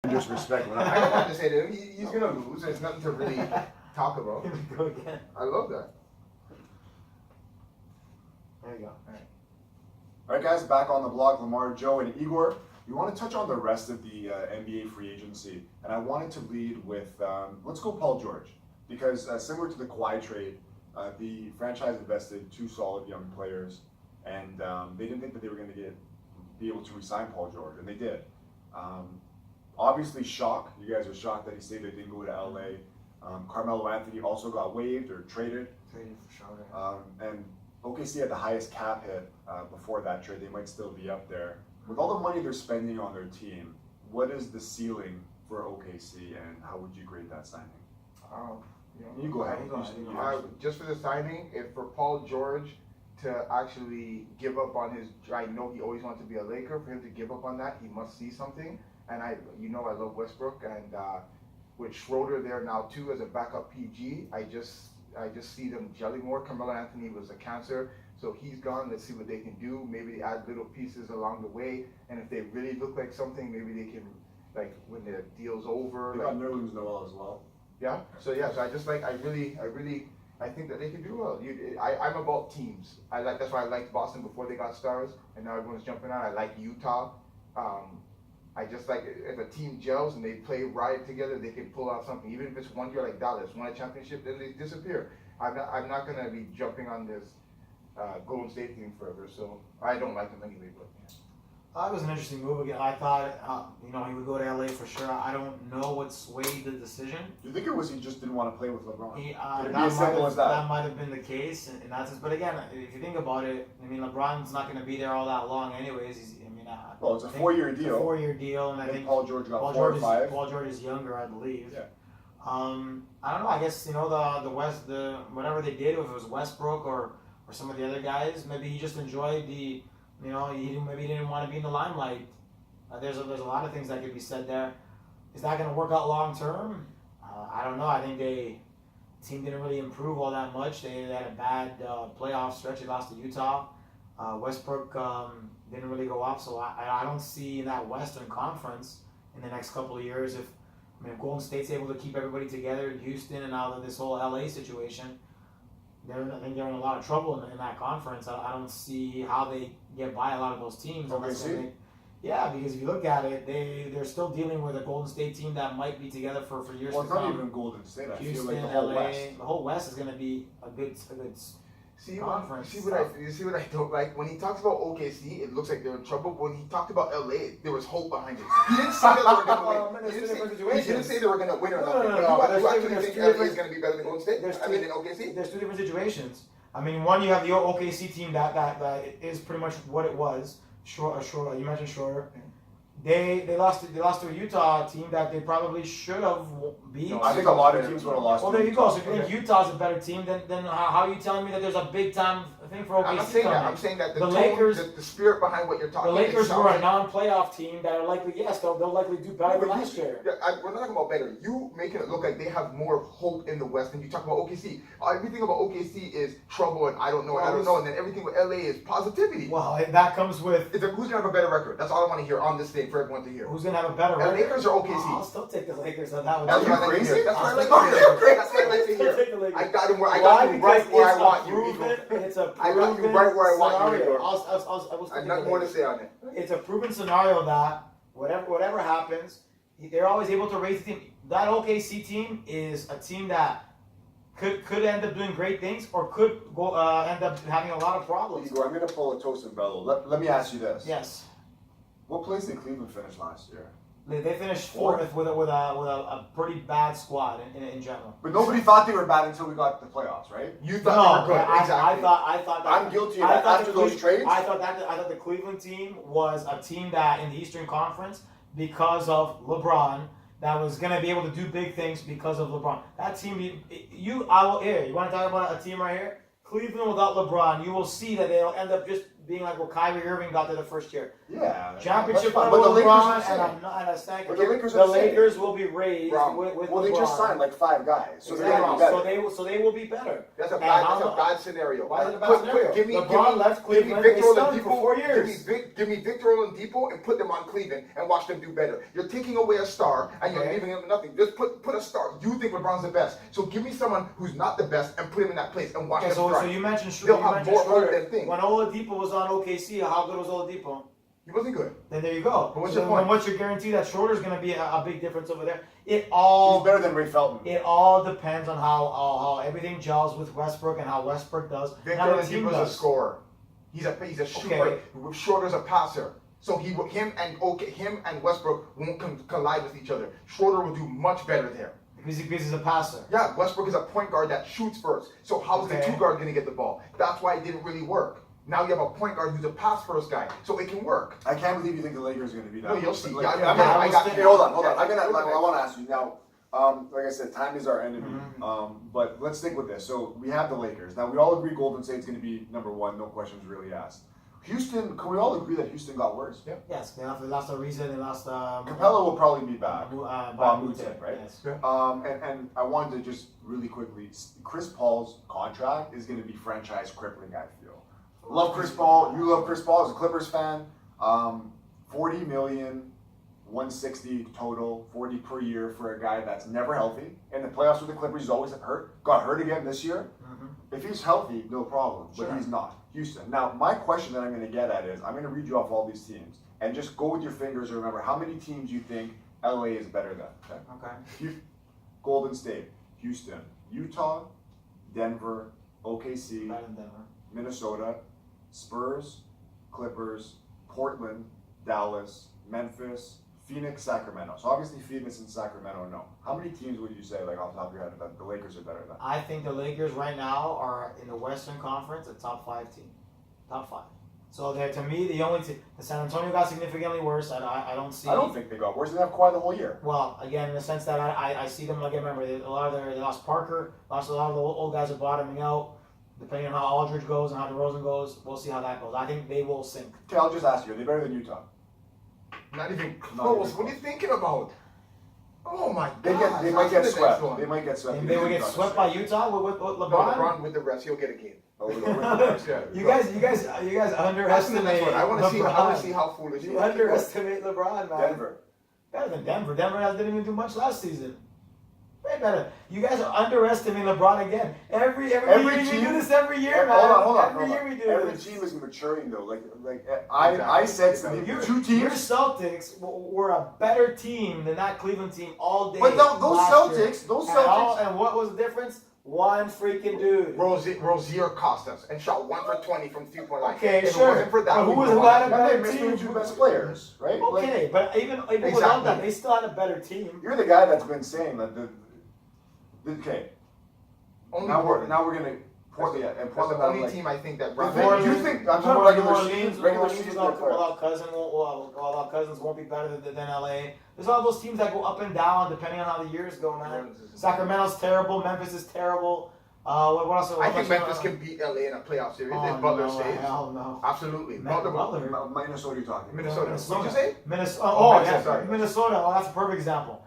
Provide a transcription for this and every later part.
Disrespect. I don't have to say to him. He's gonna lose. There's nothing to really talk about. Go again. I love that. There you go. All right, guys, back on the block, Lamar, Joe, and Igor. We want to touch on the rest of the NBA free agency, and I wanted to lead with let's go Paul George, because similar to the Kawhi trade, the franchise invested two solid young players, and they didn't think that they were going to be able to re-sign Paul George, and they did. Obviously, shock. You guys are shocked that he stayed. They didn't go to LA. Carmelo Anthony also got waived or traded. Traded for sure. And OKC had the highest cap hit before that trade. They might still be up there. With all the money they're spending on their team, what is the ceiling for OKC, and how would you grade that signing? You go ahead. Just for the signing, if for Paul George to actually give up on his, I know he always wanted to be a Laker. For him to give up on that, he must see something. And I love Westbrook, and with Schroeder there now too as a backup PG, I just see them gelling more. Carmelo Anthony was a cancer, so he's gone. Let's see what they can do. Maybe they add little pieces along the way, and if they really look like something, maybe they can, like when the deal's over. They got Nerlens Noel as well. Yeah. So I think that they can do well. I'm about teams. That's why I liked Boston before they got stars, and now everyone's jumping on. I like Utah. I just like if a team gels and they play right together, they can pull out something. Even if it's 1 year like Dallas won a championship, then they disappear. I'm not gonna be jumping on this Golden State thing forever. So I don't like them anyway. But It was an interesting move. Again, I thought he would go to LA for sure. I don't know what swayed the decision. Do you think it was he just didn't want to play with LeBron? Could it be that as simple as that? That might have been the case, and that's. But again, if you think about it, I mean, LeBron's not going to be there all that long, anyways. Well, it's a 4-year deal. It's a 4-year deal, and I think Paul George got 4 or 5. Paul George is younger, I believe. Yeah. I don't know. I guess the West, whatever they did, if it was Westbrook or some of the other guys, maybe he just enjoyed the. Maybe he didn't want to be in the limelight. There's a lot of things that could be said there. Is that going to work out long term? I don't know. I think the team didn't really improve all that much. They had a bad playoff stretch. They lost to Utah. Westbrook didn't really go up, so I don't see in that Western Conference in the next couple of years if Golden State's able to keep everybody together in Houston and out of this whole LA situation. I think they're in a lot of trouble in that conference. I don't see how they get by a lot of those teams. Okay, Yeah, because if you look at it, they're still dealing with a Golden State team that might be together for years to come. Well, it's not even Golden State. I Houston, feel like the whole LA, West. the whole West is going to be a good conference. You see what I don't like? When he talks about OKC, it looks like they're in trouble. When he talked about LA, there was hope behind it. He didn't say that they were going to win. He didn't say they were going to win or nothing. You actually think LA is going to be better than Golden State? In OKC? There's two different situations. One, you have the OKC team that is pretty much what it was. You mentioned Schroeder. They lost to a Utah team that they probably should have beat. No, I think a lot of teams would have lost. Well, there you go. So if you think Utah's a better team, then how are you telling me that there's a big time thing for OKC? I'm not saying that. I'm saying that the Lakers, the spirit behind what you're talking about. The Lakers were a non-playoff team that are likely, they'll likely do better than last year. We're not talking about better. You making it look like they have more hope in the West than you talk about OKC. Everything about OKC is trouble and I don't know, and then everything with LA is positivity. Well, that comes with who's gonna have a better record. That's all I want to hear on this thing for everyone to hear. Who's gonna have a better record? The Lakers or OKC? I'll still take the Lakers on that one. That's what I like to hear. That's what I like to hear. That's what I like to hear. I got him right where I want you. I got you right where I want you. I have nothing more to say on it. It's a proven scenario that whatever happens, they're always able to raise the team. That OKC team is a team that could end up doing great things or could go end up having a lot of problems. Igor, I'm going to pull a toast and bellow. Let me ask you this. Yes. What place did Cleveland finish last year? They finished fourth with a pretty bad squad in general. But nobody thought they were bad until we got to the playoffs, right? You thought they were good. Exactly. I thought that I'm guilty of that after those trades. I thought the Cleveland team was a team that in the Eastern Conference, because of LeBron, that was going to be able to do big things because of LeBron. That team, you want to talk about a team right here? Cleveland without LeBron, you will see that they'll end up just being like what Kyrie Irving got there the first year. Yeah. Championship that's fine. level But the Lakers LeBron are the same. and a second. But the Lakers are The the same. Lakers will be raised Wrong. with Well, they LeBron. just signed like 5 guys, so they're Exactly. gonna be better. So they will be better. That's a And bad, how- that's a bad scenario. Why is it a bad scenario? Give me, LeBron left Cleveland, they Victor stunk for 4 years. Give me Victor Oladipo and put them on Cleveland and watch them do better. You're taking away a star and you're Okay. leaving him nothing. Just put a star. You think LeBron's the best, so give me someone who's not the best and put him in that place and watch Okay, them so thrive. you mentioned They'll you have mentioned more hope Schroeder. than thing. When Oladipo was on OKC, how good was Oladipo? He wasn't good. Then there you go. But what's So your point? then what's your guarantee that Schroeder's going to be a big difference over there? It He's all better than Ray Felton. it all depends on how everything gels with Westbrook and how Westbrook does. and Victor how the team Oladipo's a does. scorer. He's a shooter. Okay. Schroeder's a passer. So him and Westbrook won't collide with each other. Schroeder will do much better there. Because he's a passer. Yeah, Westbrook is a point guard that shoots first. So how's the Okay. 2 guard going to get the ball? That's why it didn't really work. Now you have a point guard who's a pass first guy, so it can work. I can't believe you think the Lakers are going to be that. No, you'll see. Like, Yeah, I'm yeah, gonna- I got- Hey, hold on. I Yeah. want to ask you now. Like I said, time is our enemy. Mm-hmm. But let's stick with this. So we have the Lakers. Now we all agree Golden State's going to be number 1. No questions really asked. Houston. Can we all agree that Houston got worse? Yeah. Yes, they lost Ariza, they lost Capella will probably be back. Bob Mute, right? Yes. And I wanted to just really quickly, Chris Paul's contract is going to be franchise crippling, I feel. Love Chris Paul. You love Chris Paul as a Clippers fan. 40 million, 160 total, 40 per year for a guy that's never healthy. In the playoffs with the Clippers, he's always hurt. Got hurt again this year. If he's healthy, no problem. But Sure. he's not. Houston. Now, my question that I'm going to get at is, I'm going to read you off all these teams. And just go with your fingers and remember how many teams you think LA is better than. Okay? Okay. Golden State, Houston, Utah, Denver, OKC, Better than Denver. Minnesota, Spurs, Clippers, Portland, Dallas, Memphis, Phoenix, Sacramento. So obviously Phoenix and Sacramento, no. How many teams would you say, like off the top of your head, that the Lakers are better than? I think the Lakers right now are in the Western Conference a top 5 team. Top 5. So they're, to me, the only team. The San Antonio got significantly worse. I don't see. I don't think they got worse. They have Kawhi the whole year. Well, again, in the sense that I see them, like, remember, they lost Parker, lost a lot of the old guys are bottoming out. Depending on how Aldridge goes and how DeRozan goes, we'll see how that goes. I think they will sink. Okay, I'll just ask you, are they better than Utah? Not even Not close. even What are you thinking about? Oh my They God. might get That's the swept. next one. They might get swept. And they would get swept by Utah with No, LeBron. LeBron with the rest, he'll get a game. Oh, with the rest. Yeah. You guys That's the next underestimate one. I want to see. LeBron. I want to see how foolish he You is. underestimate LeBron, man. Denver. Better than Denver. Denver didn't even do much last season. Way better. You guys are underestimating LeBron again. Every year we do this every year, man. Hold on. Every year we do Every this. team is maturing though. I said something. Your 2 Your teams. Celtics were a better team than that Cleveland team all day. But those last year. Celtics. And what was the difference? One freaking dude. Rozier cost us and shot 1 for 20 from 3-point line. Okay, If sure. It wasn't for that. But who we was would've who won. had a And they better missed team? their 2 best players, right? Okay, but even without Exactly. that, they still had a better team. You're the guy that's been saying that okay. Only Now Portland. we're gonna Portland. Yeah, and That's Portland. the I'm only like, team I think that. The runs- thing- you think I'm talking regular season? Regular season. without Cousins won't be better than LA. There's all those teams that go up and down depending on how the years go, man. Sacramento's terrible. Memphis is terrible. What else? I think Memphis can beat LA in a playoff series if Butler stays. Hell no. Absolutely. Butler. Minnesota, you're talking. Minnesota. Minnesota. What'd you say? Minnesota. Oh, Oh, Minnesota, yeah. sorry. Minnesota. Oh, that's a perfect example.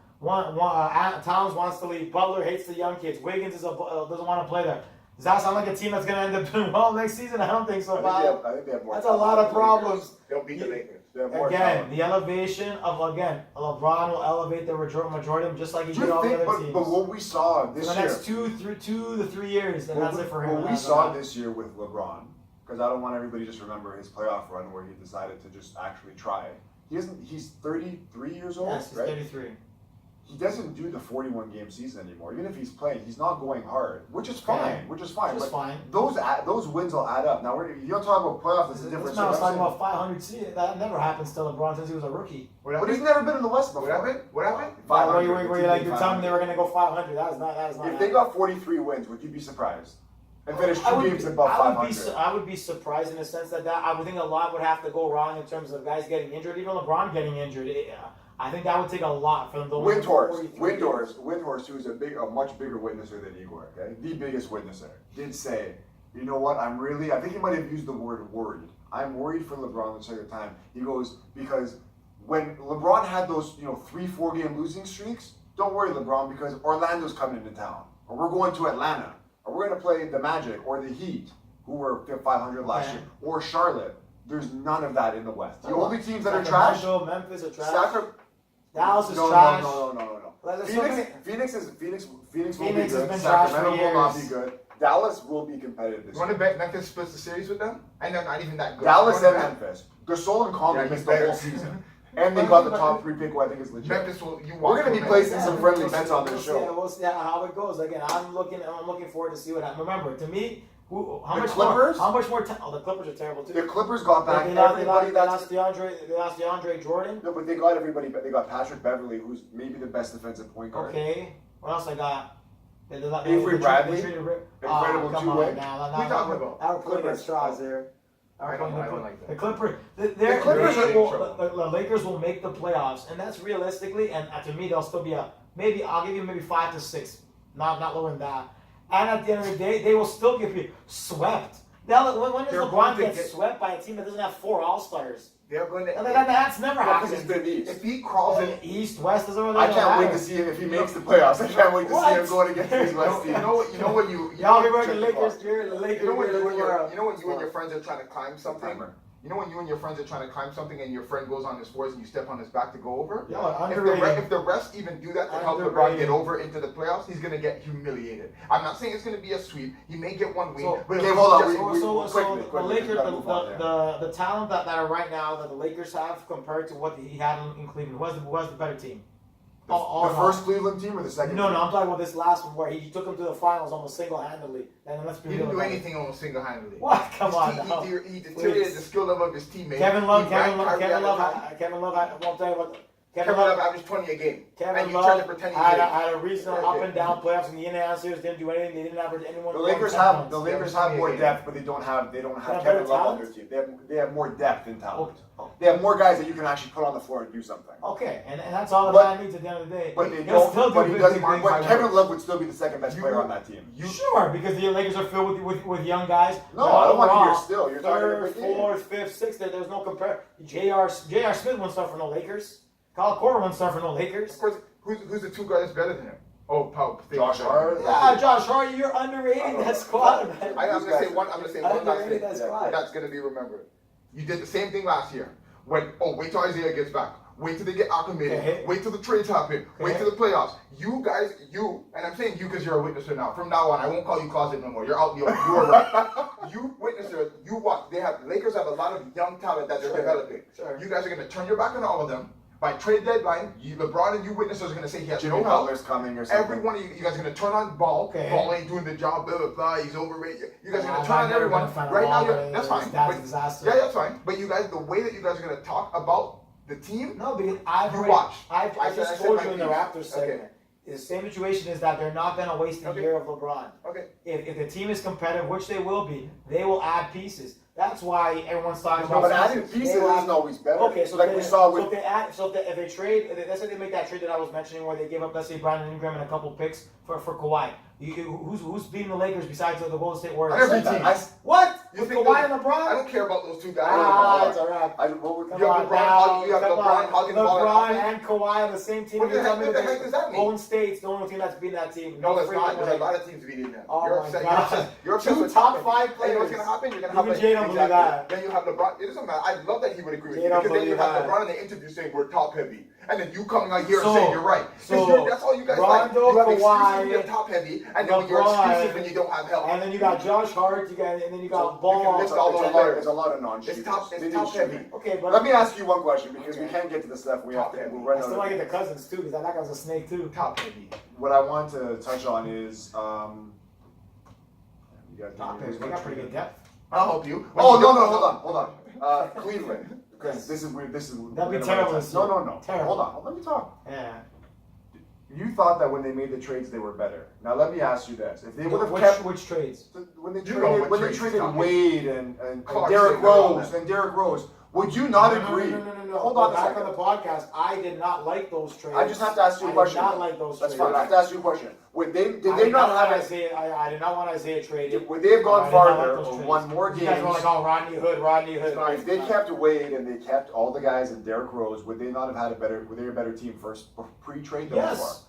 Towns wants to leave. Butler hates the young kids. Wiggins doesn't want to play there. Does that sound like a team that's going to end up doing well next season? I don't think so. I think they have more. That's a lot of problems. They'll beat the Lakers. They have more Again, talent. the elevation of LeBron will elevate the majority just like he Do did you all the think? other teams. But what we saw this For the year. next 2 to 3 years, and that's it for him. What we saw this year with LeBron, because I don't want everybody to just remember his playoff run where he decided to just actually try. He's 33 years old, Yes, he's right? 33. He doesn't do the 41-game season anymore. Even if he's playing, he's not going hard, which is fine. Which is fine. Which is but fine. those wins will add up. Now you don't talk about playoffs. It's a different. This man was talking story. about 500 seed. That never happened to LeBron since he was a rookie. What But he's happened? never been in the West before. What happened? What happened? 500. You're telling me they were going to go 500. That is not If they happening. got 43 wins, would you be surprised? And finish 2 games above I 500. I would be surprised in the sense that I would think a lot would have to go wrong in terms of guys getting injured, even LeBron getting injured. I think that would take a lot for them to win 43 games. Windhorst, who's a much bigger witnesser than Igor, okay? The biggest witnesser, did say, you know what, I think he might have used the word worried. I'm worried for LeBron the second time. He goes, because when LeBron had those, 3-4 game losing streaks, don't worry, LeBron, because Orlando's coming into town, or we're going to Atlanta, or we're going to play the Magic or the Heat, who were 500 last year, or Charlotte. There's none of that in the West. The only teams that are trash. Memphis are trash. Dallas is no, trash. No. Phoenix will be Phoenix good. has been Sacramento trash for will not be years. good. Dallas will be competitive this You want year. to bet Memphis splits the series with them? And they're not even that good. Dallas You and wanna bet? Memphis. Gasol and Conley Yeah, missed he's the whole better. season. And they got the top 3 pick, who I think is legit. Memphis will. We're going to be placing some friendly bets on We'll this see, show. we'll see how it goes. Again, I'm looking forward to see what happens. Remember, to me, how The much Clippers? more? How much more? The Clippers are terrible too. The Clippers got back They everybody lost that's... DeAndre Jordan. No, but they got everybody. But they got Patrick Beverly, who's maybe the best defensive point guard. Okay. What else I got? Avery Bradley, incredible two-way. Now, Who you talking about? Now we're pulling Clippers. at straws there. I don't like that. The Clippers. The Clippers The Lakers will make the playoffs, and that's realistically. And to me, they'll still be maybe. I'll give you maybe 5 to 6, not lower than that. And at the end of the day, they will still get swept. Now, when does They're LeBron going to get get- swept by a team that doesn't have 4 All-Stars? They're going to. That's never Because he's happened. been East. If he crawls in, East, West doesn't really I can't matter. wait to see him if he makes the playoffs. I can't wait to see him What? going against these West you teams. know what you. Y'all be wearing the check the Lakers box. gear, the Lakers You know when gear, you and tomorrow. your friends are trying to climb something. Timer. You know when you and your friends are trying to climb something and your friend goes on his fours and you step on his back to go over? Y'all are If underrated. the refs even do that to help LeBron Underrated. get over into the playoffs, he's gonna get humiliated. I'm not saying it's gonna be a sweep. He may get one win, So- but Okay, hold on. just- Quickly, the Lakers, we gotta move on there. the talent that are right now that the Lakers have compared to what he had in Cleveland, who was the better team? The All in all. first Cleveland team or the second? No, team? I'm talking about this last one where he took them to the finals almost single-handedly. And let's be he real didn't do about it. anything almost single-handedly. What? Come on, He, now. he deteriorated the skill level of his teammates. Kevin Love, He ranked Kyrie out of time. Kevin Love. I won't tell you what. Kevin Love averaged 20 a game. Kevin and you tried to Love pretend he had did. a reasonable up and down playoffs in the Indiana series. Didn't do anything. They didn't average anyone. The more than Lakers 10 have points. more depth, but they don't have have Kevin better Love on talent? their team. They have more depth and talent. Oh. They have more guys that you can actually put on the floor and do something. Okay, and that's all the But- man needs at the end of the day. But they He'll don't. still do But he big doesn't. things But by Kevin work. Love would still be the second best You- player on that team. Sure, because the Lakers are filled with young guys. No, I don't want to Overall, hear still. You're talking Third, about the game. fourth, fifth, sixth. There's no compare. J.R. Smith won't start for no Lakers. Kyle Korver won't start for no Lakers. Of course, who's the 2 guys better than him? Oh, Pau. Josh Hart. Yeah, Josh Hart, you're underrating that squad, man. I'm gonna say one last Underrating thing. that squad. That's gonna be remembered. You did the same thing last year. Wait till Isaiah gets back. Wait till they get acclimated. Okay. Wait till the trades happen. Wait till the playoffs. You guys, and I'm saying you because you're a witnesser now. From now on, I won't call you closet no more. You're out. You are right. You witnesser. You watch. Lakers have a lot of young talent that they're developing. Sure. You guys are gonna turn your back on all of them. By trade deadline, LeBron and you witnesses are gonna say he has Jimmy no help. Butler's coming or something. Every one of you guys are gonna turn on Ball. Okay. Ball ain't doing the job. Blah blah blah. He's overrated. You guys are Nah, gonna turn I'm on never everyone. been a fan of Right now, Ball, that's but fine. that's a But- disaster. Yeah, that's fine. But you guys, the way that you guys are gonna talk about the team, No, because I've You already, watch. I I just said told my you in the piece. Raptors Okay. segment. The same situation is that they're not going to waste a Okay. year of LeBron. okay. If the team is competitive, which they will be, they will add pieces. That's why everyone's talking No, about. but adding pieces They will isn't always better. Okay, so like they, we saw so with. if they add, so if they trade, let's say they make that trade that I was mentioning, where they gave up, let's say Brandon Ingram and a couple picks for Kawhi. Who's beating the Lakers besides the Golden State Warriors? Every team. What? You With think Kawhi those- and LeBron? I don't care about those 2 guys. Ah, it's alright. You have LeBron, you have LeBron hugging the ball and LeBron hugging. and Kawhi on the same team. What the You're heck- telling me what the that heck does that mean? Golden State's the only team that's beating that team. No, that's freaking not. There's a way. lot of teams beating them. Oh You're my upset. God. You're upset Two with top Tottenham. 5 And you know what's players. gonna happen? You're gonna Even have Jay don't believe that. Then you have LeBron. It doesn't matter. I'd love that he would agree with Jay you don't because then you believe have that. LeBron in the interview saying we're top heavy, and then you coming out here So- saying you're right. 'Cause so that's all you guys Rondo, like. You have excuses Kawhi, when you're top heavy, and then when you're LeBron, excuses when you don't have help. And then you got Josh Hart, and then you got So you Ball. can list all those players. There's a lot of non-shooters. It's top They heavy. shoot. Okay, but Let me ask you one question because we Okay. can't get to the stuff we have to. We'll I run out still of- want to get the Cousins too, because that guy was a snake too. Top heavy. What I want to touch on is you guys Top picks, they got pretty good depth. I'll help you. Oh no, hold on. Cleveland, because this is weird. This is That'd be we're gonna terrible run this out of year. time. No. Terrible. Hold on. Let me talk. Yeah. You thought that when they made the trades they were better. Now let me ask you this: if they would have kept Which trades? when they You know what traded trades he's talking. Wade and Clarkson Derrick and all Rose that. and Derrick Rose, Would you not No, agree? No. Hold on a Back second. on the podcast, I did not like those trades. I just have to ask you a I question. did not like those That's trades. fine. I have to ask you a question. Did I they did not want have it? Isaiah. I did not want Isaiah traded. Would they have gone I did not like farther those or trades. won more You guys games? were like, oh, Rodney Hood. If they kept Wade and they kept all the guys and Derrick Rose, would they not have had a better? Were they a better team first pre-trade than they are? Yes,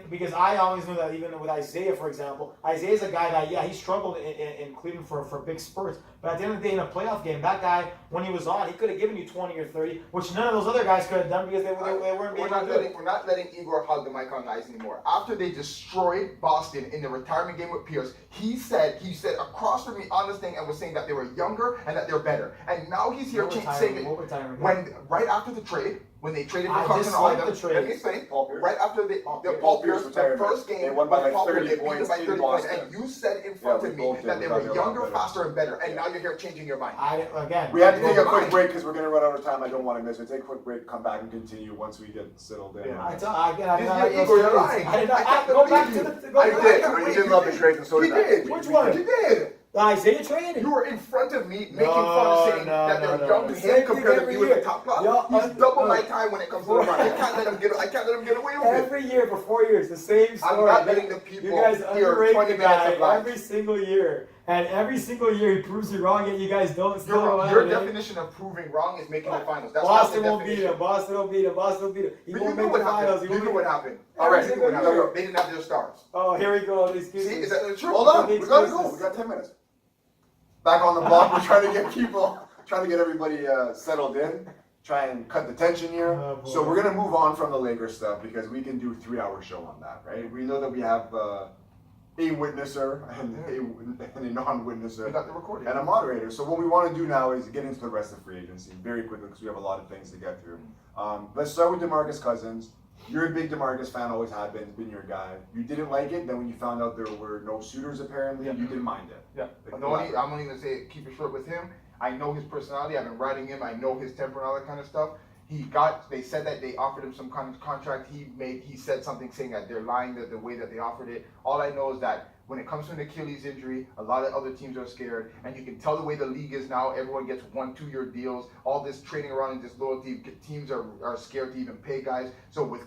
because I always knew that even with Isaiah, for example, Isaiah's a guy that he struggled in Cleveland for big spurts, but at the end of the day in a playoff game, that guy when he was on, he could have given you 20 or 30, which none of those other guys could have done because they weren't being able to do it. We're not letting Igor hug the mic on ice anymore. After they destroyed Boston in the retirement game with Pierce, he said across from me on this thing and was saying that they were younger and that they're better. And now he's here saying that right after the trade, when they traded for Carson Oliver, let me explain. Right after Paul Pierce, the first game, they won by like Paul 30 Pierce, they beat points them by in 30 points, Boston. and you said in front of me that they were younger, faster, and better, and now you're here changing your mind. We have to take a quick break because we're going to run out of time. I don't want to miss it. Take a quick break, come back and continue once we get settled in. I did not You're lying. I did not go back to the. You did love the trade, and so He did. Which one? You did. The Isaiah trade? You were in front of me making fun of saying that they're young to him compared to you in the top class. He's double my time when it comes to the money. I can't let him get away with it. Every year for 4 years, the same story. I'm not letting the people you guys hear underrate 20 the minutes guy of life. every single year. And every single year he proves you wrong, yet you guys don't still Your definition of proving wrong is making the finals. That's Boston not will the beat definition. him. Boston will beat him. Boston will beat him. He But won't you know make the what finals. happened. You know what happened. Every All right, single year. they didn't have their stars. Oh, here we go. These See, excuses. is that the truth? Hold on, we gotta go. We got 10 minutes. Back on the block, we're trying to get everybody settled in, try and cut the tension here. Oh, boy. So we're gonna move on from the Lakers stuff because we can do a 3-hour show on that, right? We know that we have a witnesser and a non-witnesser We got the recording. and a moderator. So what we want to do now is get into the rest of free agency very quickly because we have a lot of things to get through. Let's start with DeMarcus Cousins. You're a big DeMarcus fan, always have been your guy. You didn't like it, then when you found out there were no suitors apparently, you didn't mind it. Yeah. I'm only gonna say keep it short with him. I know his personality. I've been writing him. I know his temper and all that kind of stuff. They said that they offered him some kind of contract. He said something saying that they're lying the way that they offered it. All I know is that when it comes to an Achilles injury, a lot of other teams are scared, and you can tell the way the league is now. Everyone gets 1-2 year deals. All this trading around and disloyalty, teams are scared to even pay guys. So with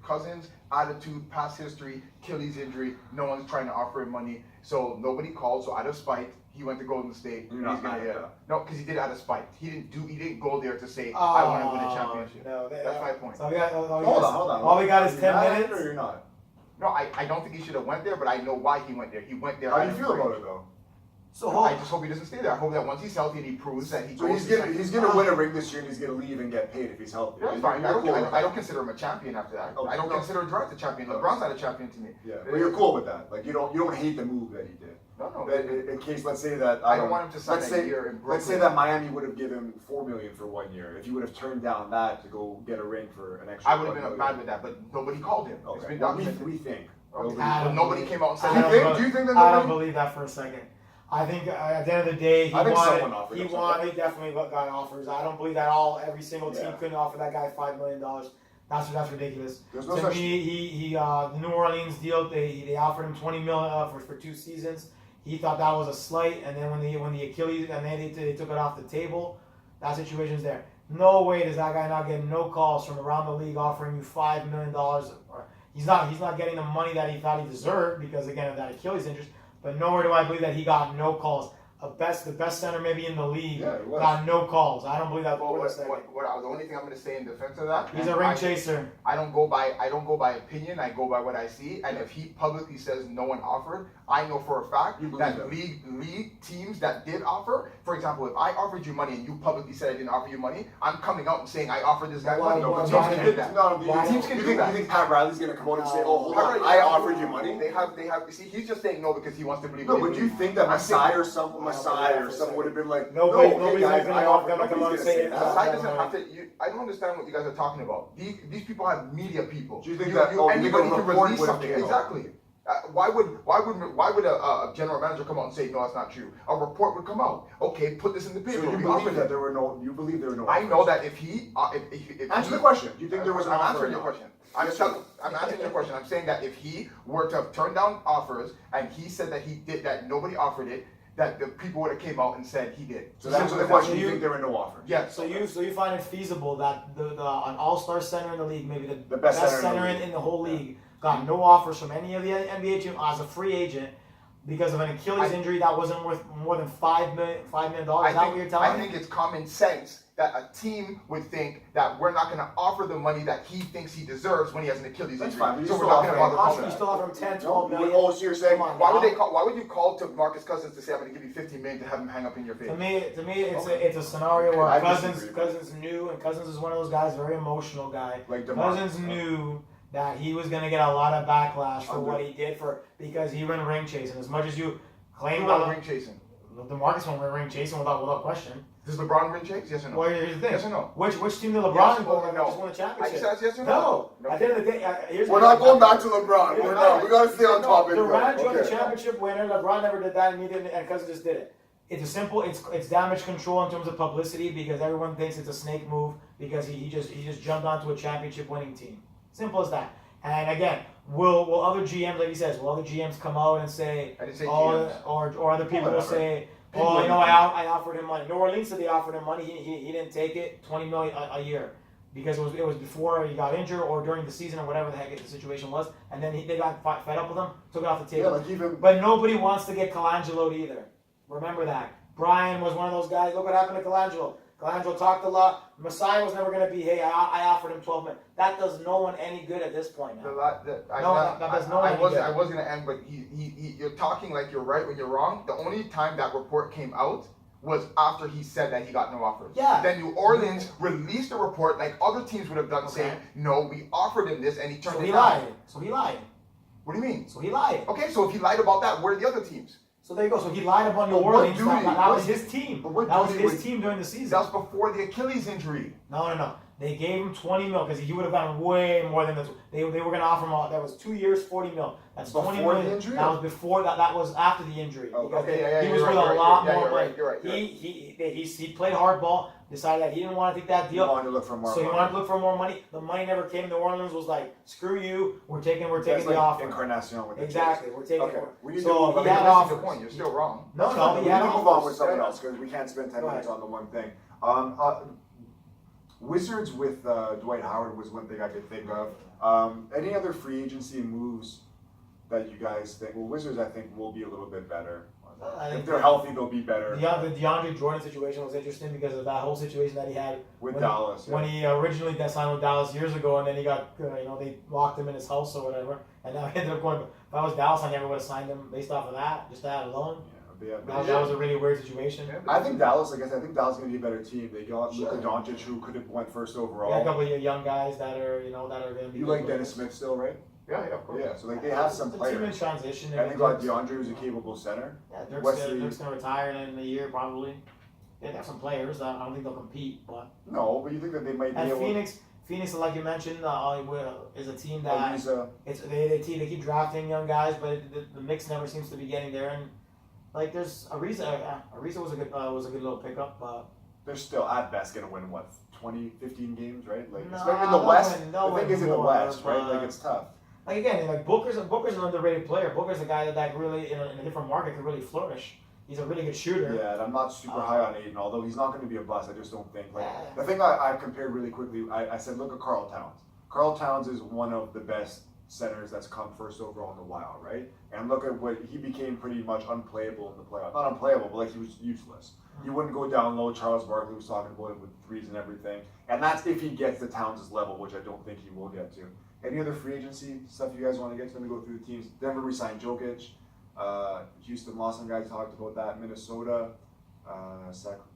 Cousins, attitude, past history, Achilles injury, no one's trying to offer him money. So nobody called. So out of spite, he went to Golden State. You're not mad at that. No, because he did it out of spite. He didn't go there to say I want to win a championship. No, That's my point. So Hold on. All we got is Are you 10 mad at it minutes. or you're not? No, I don't think he should have went there, but I know why he went there. He went there. How do out you of feel rage. about it though? I just hope he doesn't stay there. I hope that once he's healthy and he proves that he So goes. he's gonna win a ring this year and he's gonna leave and get paid if he's healthy. That's fine. I You're cool with don't that. consider him a champion after that. Okay. I don't No. consider Durant a champion. LeBron's not a champion to me. Yeah, but you're cool with that. Like you don't hate the move that he did. No. But in case, let's say that I don't want him to sign let's a say, year in Brooklyn. let's say that Miami would have given him $4 million for 1 year. If you would have turned down that to go get a ring for an extra, I would have $1 been million. mad with that, but nobody called him. It's Okay. been Well, documented. we think. Okay. I don't Nobody believe- came out and said I that. don't Do you think that I don't nobody? believe that for a second. I think at the end of the day, I think someone offered he him wanted, he definitely got offers. I don't believe that every single team Yeah. couldn't offer that guy $5 million. That's ridiculous. There's no To such. me, the New Orleans deal, they offered him $20 million for 2 seasons. He thought that was a slight, and then when the Achilles and then they took it off the table, that situation's there. No way does that guy not get no calls from around the league offering you $5 million. He's not getting the money that he thought he deserved because again of that Achilles injury. But nowhere do I believe that he got no calls. The best center maybe in the league Yeah, it was. got no calls. I don't believe that for a second. The only thing I'm going to say in defense of that, He's a ring chaser. I don't go by opinion. I go by what I see. And if he publicly says no one offered, I know for a fact You believe that that? league teams that did offer, for example, if I offered you money and you publicly said I didn't offer you money, I'm coming out and saying I offered this guy money. No, but Teams Johnny can did do that. No, Teams can you do think, that. you think Pat Riley's gonna come out and say, No. "Oh, hold on, I offered you money"? They have. See, he's just saying no because he wants to believe. No, what he but do you believes. think that I'm Masai saying- or someone would have been like, Nobody's "No, hey gonna guys, come I out offered." and Nobody's gonna say say it. that. Masai doesn't have to. I don't understand what you guys are talking about. These people have media people. Do you think that- you think anybody a can report release would have something? taken Exactly. Why would a general manager come out and say no, that's not true? A report would come out. Okay, put this in the So paper. you We believe offered that it. there were no? You believe there were no? I know offers? that if he Answer the question. Do you think there was an I'm offer? answering or your not? question. Yes, I'm answering your question. I'm saying that if he were to have turned down offers and he said that he did that nobody offered it, that the people would have came out and said he did. So that's the question. You think there were no offers? Yes. So you find it feasible that the an all-star center in the league, maybe the best center in the whole league, got no offers from any of the NBA teams as a free agent because of an Achilles injury that wasn't worth more than $5 million. Is that what you're telling me? I think it's common sense that a team would think that we're not going to offer the money that he thinks he deserves when he has an Achilles That's injury. fine, but So you we're still not going to offer bother him calling You that. still offer him 10, 12 million. Oh, so you're saying Come on, Why would now. they call? Why would you call to Marcus Cousins to say I'm going to give you $15 million to have him hang up in your face? To me, it's a scenario where I Cousins disagree. knew, and Cousins is one of those guys, very emotional guy. Like DeMar. Cousins knew that he was going to get a lot of backlash for what he did because he went ring chasing. As much as you claim Who won ring chasing? DeMarcus went ring chasing without question. Does LeBron ring chase? Yes or no? Well, here's the thing. Yes or no? Which team did LeBron Yes go or and no? just won a I championship? just asked yes or No. no. At the end of the day, here's We're the not thing. going back to LeBron. We're We're not. not. We got to stay on topic. Durant joined the Okay. championship winner. LeBron never did that, and neither and Cousins just did it. It's a simple. It's damage control in terms of publicity because everyone thinks it's a snake move because he just jumped onto a championship winning team. Simple as that. And again, will other GMs, like he says, will other GMs come out and say, I didn't say oh, GMs. or other people will Whatever. say, People oh, will you know, come. I offered him money. New Orleans said they offered him money. He didn't take it. $20 million a year. Because it was before he got injured or during the season or whatever the heck the situation was, and then they got fed up with him, took it off the Yeah, table. like even. But nobody wants to get Colangelo either. Remember that. Brian was one of those guys. Look what happened to Colangelo. Colangelo talked a lot. Messiah was never going to be, hey, I offered him 12 million. That does no one any good at this point now. That does no one any good. I was going to end, but you're talking like you're right when you're wrong. The only time that report came out was after he said that he got no offers. Yeah. Then New Orleans released a report like other teams would have done, Okay. saying, no, we offered him this and he turned So it he down. lied. So he lied. What do you mean? So he lied. Okay, so if he lied about that, where are the other teams? So there you go. So he lied about New But what Orleans. duty- That was what- his team. but what That was duty his would- team during the season. That was before the Achilles injury. No. They gave him 20 mil because he would have gotten way more than that. They were going to offer him all. That was 2 years, 40 mil. That's 20 Before the million. injury? That was before that. That was after the injury. Oh, Because okay, yeah, he you're was right, with a you're lot right, more you're money. right, you're right. He played hardball. Decided that he didn't want to take that You deal. wanted to look for more So he money. wanted to look for more money. The money never came. New Orleans was like, "Screw you. We're taking That's the like offer." Encarnacion with the Exactly. We're taking. Okay, it. we need to So move on. he had You're missing offers. the point. You're still wrong. No, We he need had to move on offers. with something Yeah. else because we can't spend 10 Go minutes ahead. on the one thing. Wizards with Dwight Howard was one thing I could think of. Any other free agency moves that you guys think? Well, Wizards I think will be a little bit better. I If think they're healthy, they'll be better the DeAndre Jordan situation was interesting because of that whole situation that he had with when Dallas. when he originally got signed with Dallas years ago, and then he got they locked him in his house or whatever, and now he ended up going. If I was Dallas, I never would have signed him based off of that, just that alone. Yeah, That was a really weird situation. I think Dallas, like I said, I think Dallas is going to be a better team. They got Sure. Luka Doncic, who could have went first We got a overall. couple of young guys that are that are going to be. You good like Dennis players. Smith still, right? Yeah, of course. Yeah, so like they have some The team in players. transition. And they got DeAndre, who's a capable center. Yeah, Dirk's Wesley- going to retire in a year probably. Yeah, they have some players. I don't think they'll compete, but No, but you think that they might be and able Phoenix, like you mentioned, is a team to that Ariza. they keep drafting young guys, but the mix never seems to be getting there. And like there's Ariza was a good little pickup, but They're still at best going to win what 20, 15 games, right? Like No, especially in the they'll West. win- they'll The thing win is in the more, West, right? but- Like it's tough. like again, like Booker's an underrated player. Booker's a guy that really in a different market could really flourish. He's a really good shooter. Yeah, and I'm not super high on Aiden, although he's not going to be a bust. I just don't think. Like Yeah. the thing I've compared really quickly, I said, look at Karl Towns. Karl Towns is one of the best centers that's come first overall in the Wild, right? And look at what he became pretty much unplayable in the playoffs. Not unplayable, but like he was useless. He wouldn't go down low. Charles Barkley was talking about it with threes and everything. And that's if he gets to Towns' level, which I don't think he will get to. Any other free agency stuff you guys want to get to? Let me go through the teams. Denver re-signed Jokic. Houston lost some guys, talked about that. Minnesota,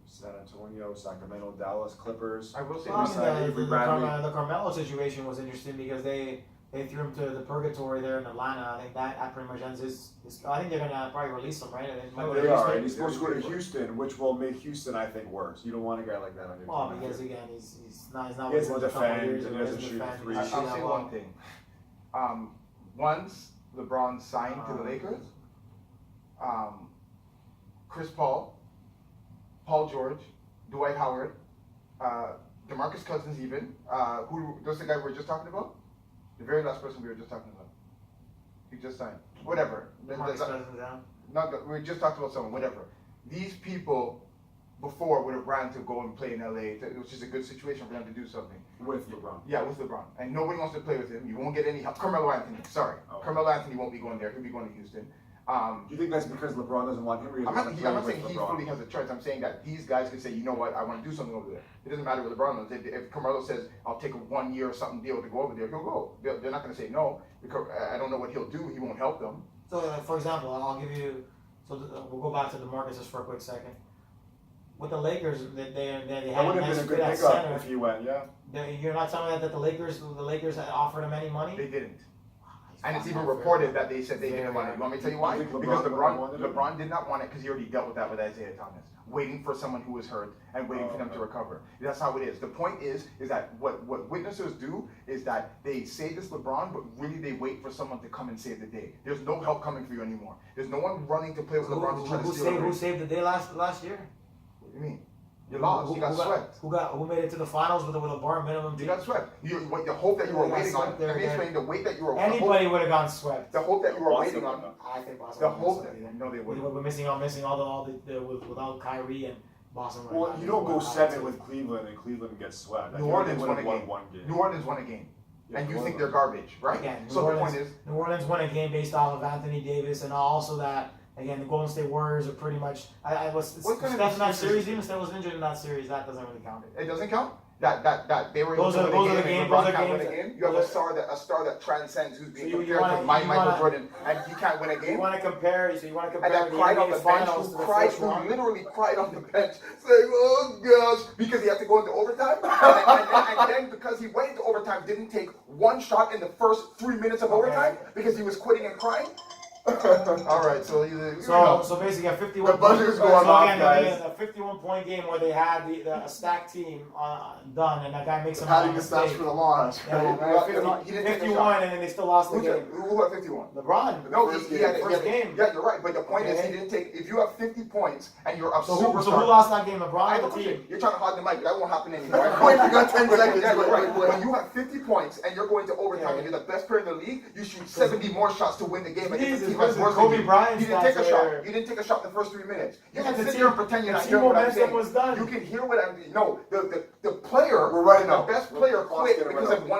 San Antonio, Sacramento, Dallas, Clippers. I will say Well, I this. mean, Avery Bradley. the Carmelo situation was interesting because they threw him to the purgatory there in Atlanta. I think that pretty much ends his I think they're gonna probably release him, right? I think No, They are, and Houston. he's supposed to go to Houston, which will make Houston, I think, worse. You don't want a guy like that on your Well, team. because again, he's not He what doesn't was a couple defend, years he ago. doesn't He shoot defend, threes. he I'll doesn't shoot say that one well. thing. Once LeBron signed to the Lakers, Chris Paul, Paul George, Dwight Howard, DeMarcus Cousins even, who's the guy we were just talking about? The very last person we were just talking about. He just signed. Whatever. Marcus Cousins, yeah. we just talked about someone, whatever. These people before would have ran to go and play in LA, which is a good situation for them to do something. With LeBron. Yeah, with LeBron. And nobody wants to play with him. You won't get any help. Carmelo Anthony, sorry. Oh. Carmelo Anthony won't be going there. He'll be going to Houston. Do you think that's because LeBron doesn't want him? Or he I'm doesn't not want to play saying with he LeBron? fully has a choice. I'm saying that these guys can say, you know what, I want to do something over there. It doesn't matter what LeBron does. If Carmelo says, I'll take a 1 year or something deal to go over there, he'll go. They're not going to say no, because I don't know what he'll do. He won't help them. So, for example, I'll give you. So we'll go back to the Marcus just for a quick second. With the Lakers, they had That a would have nice been a good fit at pickup center. if he went, yeah. You're not telling me that the Lakers had offered him any money? They didn't. He's And it's not even fair. reported that they said they didn't want it. You want me to tell you why? You think Because LeBron wanted it? LeBron did not want it because he already dealt with that with Isaiah Thomas. Waiting for someone who was hurt and waiting for them to recover. That's how it is. The point is that what witnesses do is that they say this LeBron, but really they wait for someone to come and save the day. There's no help coming for you anymore. There's no one running to play with LeBron to try to steal Who saved the day last year? What do you mean? You lost. You got swept. Who made it to the finals with a bar minimum You team? got swept. The hope that you were waiting on. Let me explain the weight that you were. Anybody would have gone swept. The hope that you were Boston waiting on. would have. I think Boston. The would have hope swept that them. no, they wouldn't. We're missing all the without Kyrie and Boston. would have Well, gotten you don't go it. 7 with Cleveland and Cleveland gets swept. I New feel like they Orleans would won have a won game. one game. New Orleans won a game. Yeah, And you New think Orleans. they're garbage, right? Again, So the point is, New Orleans won a game based off of Anthony Davis, and also that again the Golden State Warriors are pretty much. I was What kind of Steph in that excuses series. is Even Steph was injured in that series. That doesn't really count. it doesn't count. That they were able Those to are- win those a are the game and games- those LeBron are can't win a games- game. You have those a star that transcends who's being So you compared to wanna- Michael Jordan, and he can't win a You game. want to compare? So you want to And compare that the cried on NBA the bench, finals to who the cried, first who round? literally cried on the bench, saying, "Oh gosh," because he had to go into overtime, and then because he went into overtime, didn't take one shot in the first 3 minutes of overtime because he was quitting and crying. All right, so So basically a 51. The buzzers go on so off, again, guys. A 51-point game where they had a stacked team done, and that guy makes some Padding the stats for the launch. Yeah, Right? right, He didn't take a 51, and then they still lost the game. Who had 51? LeBron. No, First he game. had First game. Yeah, you're right. But the point is, Okay. he didn't take. If you have 50 points and you're a So superstar, who lost that game? I LeBron or don't the think team? you're trying to hog the mic. That won't happen anymore. Wait, you got 10 seconds. Yeah, you're right. Wait. When you have 50 points and you're going to overtime and you're the best player in the league, you shoot 70 more shots to win the game against the Jesus, team that's listen, worse Kobe than you. Bryant You didn't take a stats shot. are- You didn't take a shot the first 3 minutes. You Yeah, can the sit team- here and pretend you're the not team hearing what I'm momentum saying. was done. You can hear what I'm. No, the player. We're running The out. best player Clock's quit getting because run of out. one.